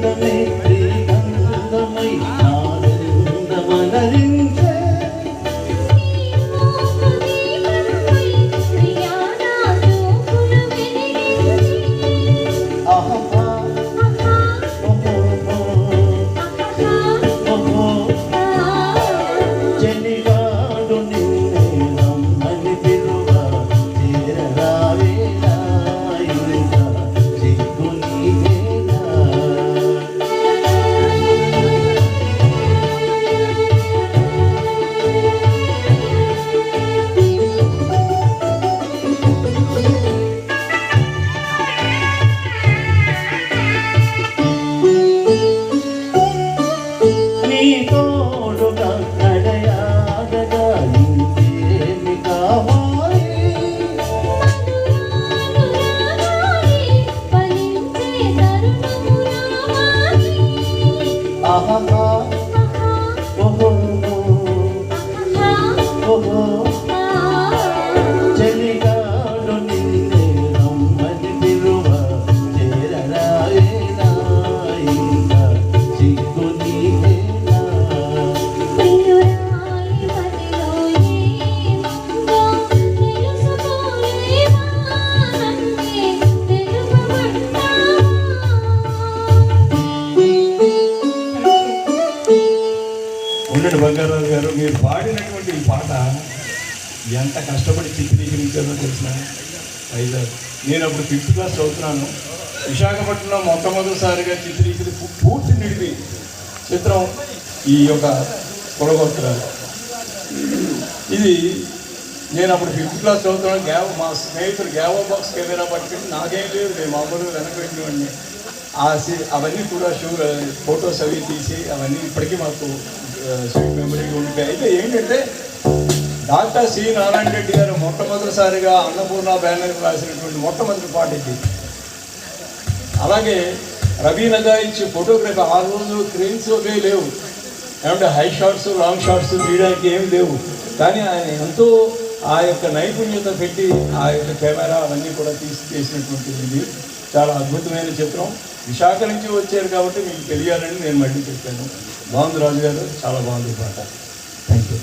గీతమే శ్రీగంధమై ఆనందమనరించే బంగారావు గారు మీరు పాడినటువంటి ఈ పాట ఎంత కష్టపడి చిత్రీకరించారో తెలిసిన వైజాగ్. నేను అప్పుడు 5th క్లాస్ చదువుతున్నాను. విశాఖపట్నంలో మొట్టమొదటిసారిగా పూర్తి నిడిపి చిత్రం ఈ యొక్క కులగోత్రాలు. ఇది నేను అప్పుడు 5th క్లాస్ చదువుతున్నాను. మా స్నేహితులు గ్యావో బాక్స్ కెమెరా పట్టుకుని నాకేం లేదు, నేను మామూలుగా వెనకబెట్టినవన్నీ అవన్నీ కూడా ఫొటోస్ అవి తీసి అవన్నీ ఇప్పటికీ మాకు స్వీట్ మెమరీగా ఉంటాయి. అయితే ఏంటంటే డాక్టర్ సి నారాయణ రెడ్డి గారు మొట్టమొదటిసారిగా అన్నపూర్ణ బ్యానర్ రాసినటువంటి మొట్టమొదటి పాట ఇది. అలాగే రవి నజాయిచ్ ఫోటోగ్రఫీ. ఆ రోజు క్రెయిన్స్ అవే లేవు, ఏమంటే హై షాట్స్ లాంగ్ షాట్స్ తీయడానికి ఏమి లేవు. కానీ ఆయన ఎంతో ఆ యొక్క నైపుణ్యత పెట్టి ఆ యొక్క కెమెరా అవన్నీ కూడా చేసినటువంటిది. ఇది చాలా అద్భుతమైన చిత్రం. విశాఖ నుంచి వచ్చారు కాబట్టి మీకు తెలియాలని నేను మళ్ళీ చెప్పాను. బాగుంది రాజు గారు, చాలా బాగుంది పాట. Thank you.